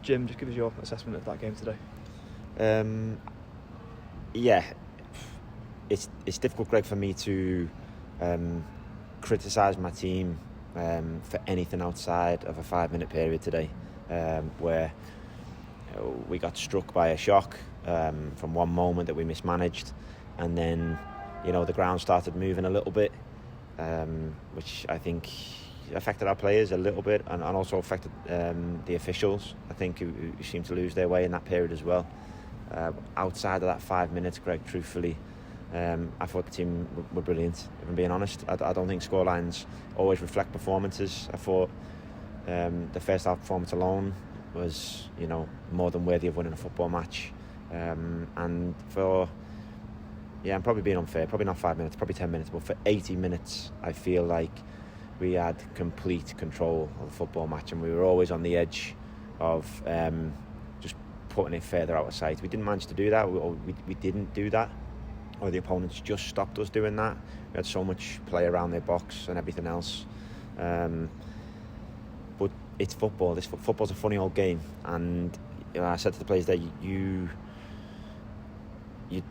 Jim, just give us your assessment of that game today. It's difficult, Greg, for me to criticise my team for anything outside of a 5-minute period today, where we got struck by a shock from one moment that we mismanaged, and then the ground started moving a little bit, which I think affected our players a little bit, and also affected the officials, I think, who seemed to lose their way in that period as well. Outside of that 5 minutes, Greg, truthfully, I thought the team were brilliant, if I'm being honest. I don't think scorelines always reflect performances. I thought the first half performance alone was, more than worthy of winning a football match. And I'm probably being unfair, probably not 5 minutes, probably 10 minutes, but for 80 minutes, I feel like we had complete control of the football match, and we were always on the edge of just putting it further out of sight. We didn't manage to do that, we didn't do that, or the opponents just stopped us doing that. We had so much play around their box and everything else. But it's football. Football's a funny old game, and I said to the players there, you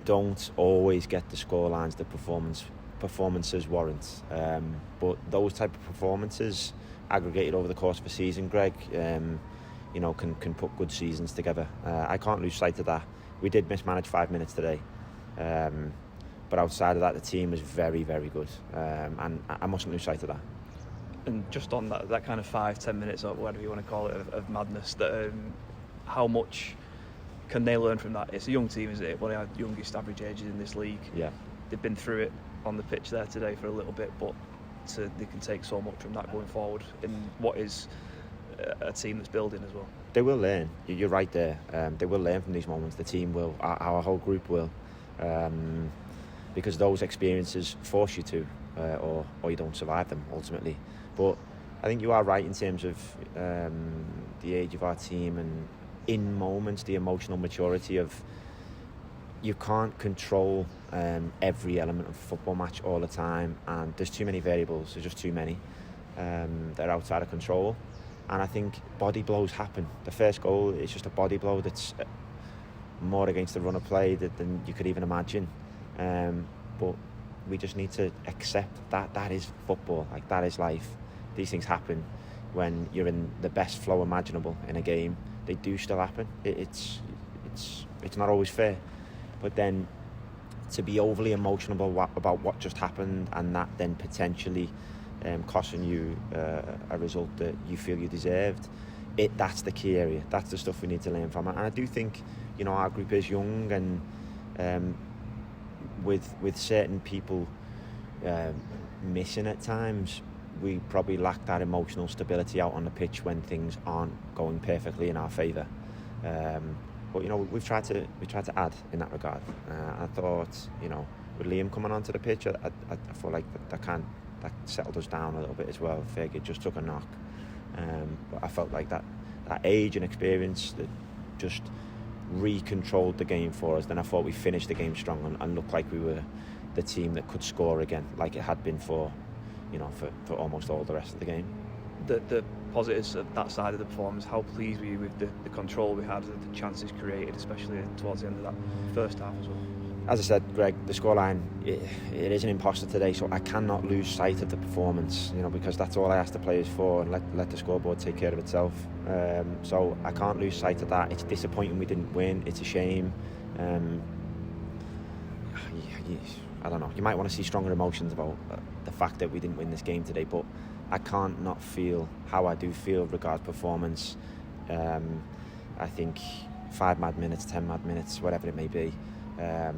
don't always get the scorelines that performances warrant. But those type of performances, aggregated over the course of a season, Greg, can put good seasons together. I can't lose sight of that. We did mismanage 5 minutes today. But outside of that, the team was very, very good, and I mustn't lose sight of that. And just on that kind of 5-10 minutes, or whatever you want to call it, of madness, that how much can they learn from that? It's a young team, isn't it? One of our youngest average ages in this league. Yeah, they've been through it on the pitch there today for a little bit, but they can take so much from that going forward in what is a team that's building as well. They will learn. You're right there. They will learn from these moments. The team will. Our whole group will. Because those experiences force you to, or you don't survive them ultimately. But I think you are right in terms of the age of our team, and in moments the emotional maturity of, you can't control every element of a football match all the time, and there's too many variables. There's just too many that are outside of control. And I think body blows happen. The first goal is just a body blow that's more against the run of play than you could even imagine. But we just need to accept that is football. Like, that is life. These things happen when you're in the best flow imaginable in a game. They do still happen. It's not always fair. But then to be overly emotional about what just happened, and that then potentially costing you a result that you feel you deserved, that's the key area. That's the stuff we need to learn from. And I do think, our group is young, and with certain people missing at times, we probably lack that emotional stability out on the pitch when things aren't going perfectly in our favour. But we've tried to add in that regard. I thought, with Liam coming onto the pitch, I feel like that settled us down a little bit as well. Fergie just took a knock, but I felt like that age and experience that just re-controlled the game for us. Then I thought we finished the game strong and looked like we were the team that could score again, like it had been for almost all the rest of the game. The positives of that side of the performance, how pleased were you with the control we had, the chances created, especially towards the end of that first half as well? As I said, Greg, the scoreline, it is an imposter today, so I cannot lose sight of the performance, because that's all I ask the players for, and let the scoreboard take care of itself. So I can't lose sight of that. It's disappointing we didn't win. It's a shame. I don't know. You might want to see stronger emotions about the fact that we didn't win this game today, but I can't not feel how I do feel regards performance. I think 5 mad minutes, 10 mad minutes, whatever it may be. I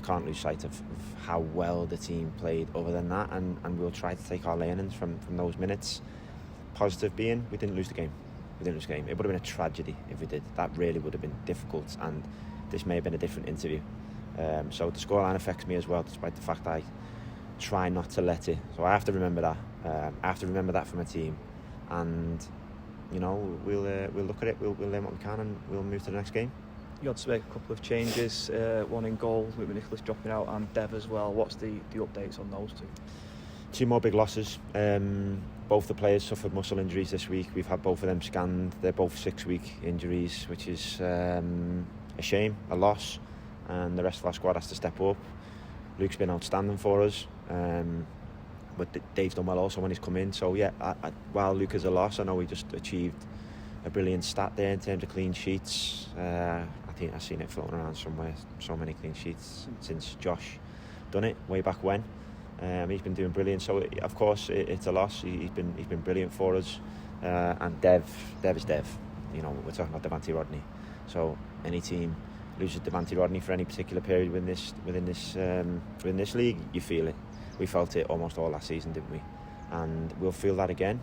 can't lose sight of how well the team played other than that, and we'll try to take our learnings from those minutes. Positive being, we didn't lose the game. It would have been a tragedy if we did. That really would have been difficult, and this may have been a different interview. So the scoreline affects me as well, despite the fact I try not to let it. So I have to remember that. I have to remember that from a team, and we'll look at it. We'll learn what we can, and we'll move to the next game. You had to make a couple of changes, one in goal with Nicholas dropping out, and Dev as well. What's the updates on those two? Two more big losses. Both the players suffered muscle injuries this week. We've had both of them scanned. They're both 6-week injuries, which is a shame, a loss, and the rest of our squad has to step up. Luke's been outstanding for us, but Dave's done well also when he's come in. So yeah, while Luke is a loss, I know we just achieved a brilliant stat there in terms of clean sheets. I think I've seen it floating around somewhere, so many clean sheets since Josh done it way back when. He's been doing brilliant, so of course it's a loss. He's been brilliant for us, and Dev is Dev. You know, we're talking about Devante Rodney. So any team loses Devante Rodney for any particular period within this league, you feel it. We felt it almost all last season, didn't we? And we'll feel that again.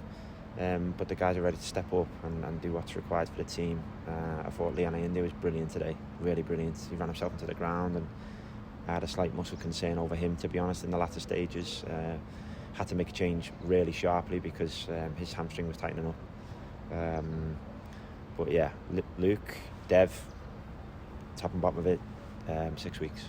But the guys are ready to step up and do what's required for the team. I thought Leon Ayinde was brilliant today, really brilliant. He ran himself into the ground, and I had a slight muscle concern over him, to be honest, in the latter stages. Had to make a change really sharply because his hamstring was tightening up. But yeah, Luke, Dev, top and bottom of it, 6 weeks.